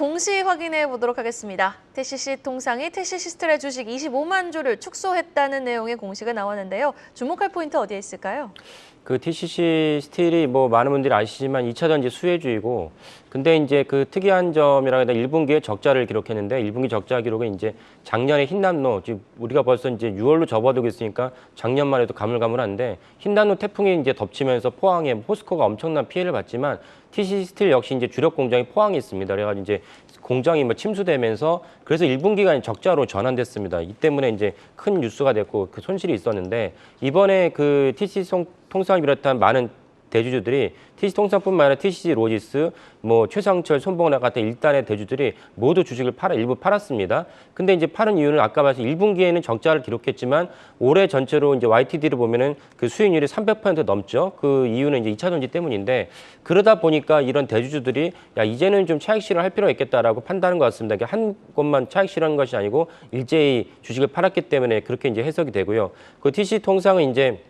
공시 확인해 보도록 하겠습니다. TCC 통상이 TC시스텔의 주식 25만 주를 축소했다는 내용의 공시가 나왔는데요. 주목할 포인트 어디에 있을까요? 그 TCC 스틸이 뭐 많은 분들이 아시지만 2차 전지 수혜주이고, 근데 이제 그 특이한 점이라 해야 1분기에 적자를 기록했는데 1분기 적자 기록은 이제 작년에 흰남노, 지금 우리가 벌써 이제 6월로 접어들고 있으니까 작년만 해도 가물가물한데, 흰남노 태풍이 이제 덮치면서 포항에 포스코가 엄청난 피해를 봤지만 TCC 스틸 역시 이제 주력 공장이 포항에 있습니다. 그래가지고 이제 공장이 뭐 침수되면서 그래서 1분기가 적자로 전환됐습니다. 이 때문에 이제 큰 뉴스가 됐고 그 손실이 있었는데, 이번에 그 TCC 통상을 비롯한 많은 대주주들이 TCC 통상뿐만 아니라 TCC 로지스, 뭐 최상철, 손봉락 같은 일단의 대주들이 모두 주식을 일부 팔았습니다. 근데 이제 파는 이유는 아까 말씀 1분기에는 적자를 기록했지만 올해 전체로 이제 YTD를 보면은 그 수익률이 300% 넘죠. 그 이유는 이제 2차 전지 때문인데, 그러다 보니까 이런 대주주들이 야, 이제는 좀 차익 실현할 필요가 있겠다라고 판단한 것 같습니다. 그러니까 한 곳만 차익 실현한 것이 아니고 일제히 주식을 팔았기 때문에 그렇게 이제 해석이 되고요. 그 TCC 통상은 이제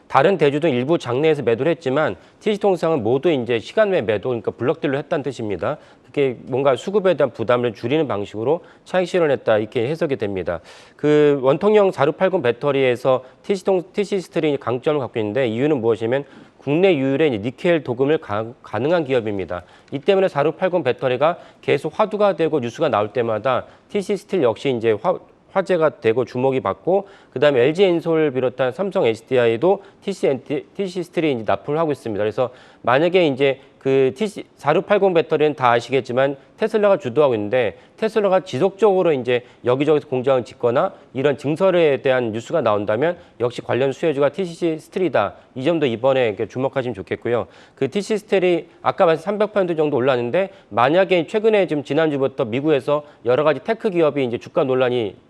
다른 대주도 일부 장내에서 매도를 했지만 TCC 통상은 모두 이제 시간 외 매도, 그러니까 블럭딜로 했다는 뜻입니다. 그게 뭔가 수급에 대한 부담을 줄이는 방식으로 차익 실현했다, 이렇게 해석이 됩니다. 그 원통형 4680 배터리에서 TCC 스틸이 강점을 갖고 있는데, 이유는 무엇이냐면 국내 유일의 니켈 도금을 가능한 기업입니다. 이 때문에 4680 배터리가 계속 화두가 되고 뉴스가 나올 때마다 TCC 스틸 역시 이제 화제가 되고 주목이 받고, 그다음에 LG엔솔 비롯한 삼성 SDI도 TCC 스틸이 이제 납품을 하고 있습니다. 그래서 만약에 이제 그 4680 배터리는 다 아시겠지만 테슬라가 주도하고 있는데, 테슬라가 지속적으로 이제 여기저기서 공장을 짓거나 이런 증설에 대한 뉴스가 나온다면 역시 관련 수혜주가 TCC 스틸이다. 이 점도 이번에 주목하시면 좋겠고요. 그 TCC 스틸이 아까 말씀 300% 정도 올랐는데, 만약에 최근에 지금 지난주부터 미국에서 여러 가지 테크 기업이 이제 주가 논란이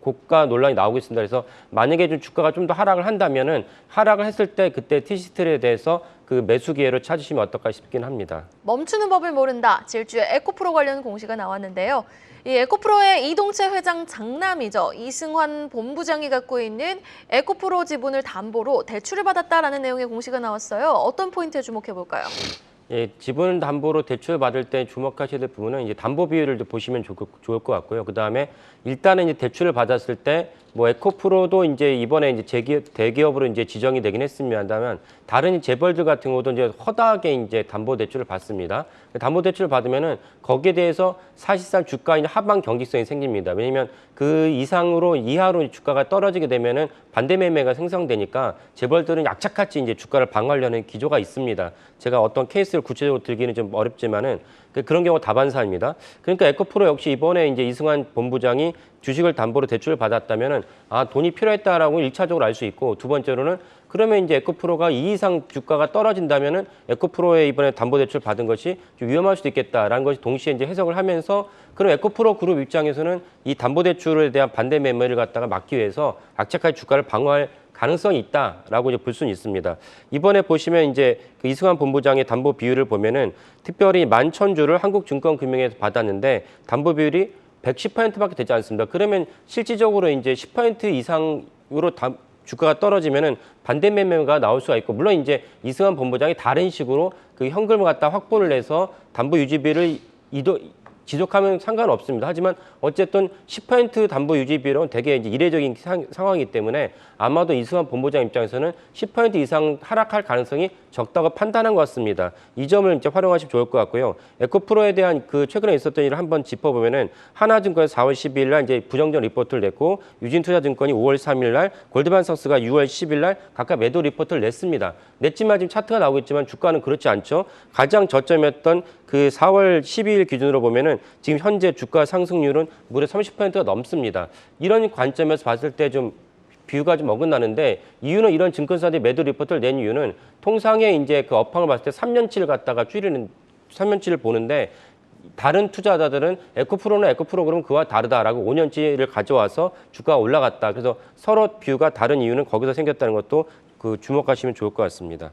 고가 논란이 나오고 있습니다. 그래서 만약에 좀 주가가 좀 더 하락을 한다면은, 하락을 했을 때 그때 TCC 스틸에 대해서 그 매수 기회를 찾으시면 어떨까 싶긴 합니다. 멈추는 법을 모른다. 질주의 에코프로 관련 공시가 나왔는데요. 이 에코프로의 이동채 회장 장남이죠. 이승환 본부장이 갖고 있는 에코프로 지분을 담보로 대출을 받았다라는 내용의 공시가 나왔어요. 어떤 포인트에 주목해 볼까요? 예, 지분 담보로 대출 받을 때 주목하셔야 될 부분은 이제 담보 비율을 보시면 좋을 것 같고요. 그 다음에 일단은 이제 대출을 받았을 때 뭐 에코프로도 이제 이번에 이제 대기업으로 이제 지정이 되긴 했습니다만, 다른 재벌들 같은 경우도 이제 허다하게 이제 담보 대출을 받습니다. 담보 대출을 받으면은 거기에 대해서 사실상 주가의 하방 경직성이 생깁니다. 왜냐면 그 이하로 주가가 떨어지게 되면은 반대 매매가 생성되니까 재벌들은 약착같이 이제 주가를 방어하려는 기조가 있습니다. 제가 어떤 케이스를 구체적으로 들기는 좀 어렵지만은 그런 경우가 다반사입니다. 그러니까 에코프로 역시 이번에 이제 이승환 본부장이 주식을 담보로 대출을 받았다면은 돈이 필요했다라고 1차적으로 알 수 있고, 두 번째로는 그러면 이제 에코프로가 이 이상 주가가 떨어진다면은 에코프로에 이번에 담보대출 받은 것이 좀 위험할 수도 있겠다라는 것이 동시에 이제 해석을 하면서, 그럼 에코프로 그룹 입장에서는 이 담보대출에 대한 반대 매매를 갖다가 막기 위해서 악착하게 주가를 방어할 가능성이 있다라고 이제 볼 수는 있습니다. 이번에 보시면 이제 그 이승환 본부장의 담보 비율을 보면은 특별히 11,000주를 한국증권금융에서 받았는데 담보 비율이 110%밖에 되지 않습니다. 그러면 실질적으로 이제 10% 이상으로 주가가 떨어지면은 반대 매매가 나올 수가 있고, 물론 이제 이승환 본부장이 다른 식으로 그 현금을 갖다 확보를 해서 담보 유지비를 지속하면 상관없습니다. 하지만 어쨌든 10% 담보 유지 비율은 되게 이제 이례적인 상황이기 때문에 아마도 이승환 본부장 입장에서는 10% 이상 하락할 가능성이 적다고 판단한 것 같습니다. 이 점을 이제 활용하시면 좋을 것 같고요. 에코프로에 대한 그 최근에 있었던 일을 한번 짚어보면은, 하나증권이 4월 12일 날 이제 부정적 리포트를 냈고, 유진투자증권이 5월 3일 날, 골드만삭스가 6월 10일 날 각각 매도 리포트를 냈습니다. 냈지만 지금 차트가 나오고 있지만 주가는 그렇지 않죠. 가장 저점이었던 그 4월 12일 기준으로 보면은 지금 현재 주가 상승률은 무려 30%가 넘습니다. 이런 관점에서 봤을 때 좀 비유가 좀 어긋나는데, 이유는 이런 증권사들이 매도 리포트를 낸 이유는 통상의 이제 그 업황을 봤을 때 3년치를 갖다가 3년치를 보는데, 다른 투자자들은 에코프로는 에코프로 그러면 그와 다르다라고 5년치를 가져와서 주가가 올라갔다. 그래서 서로 비유가 다른 이유는 거기서 생겼다는 것도 그 주목하시면 좋을 것 같습니다.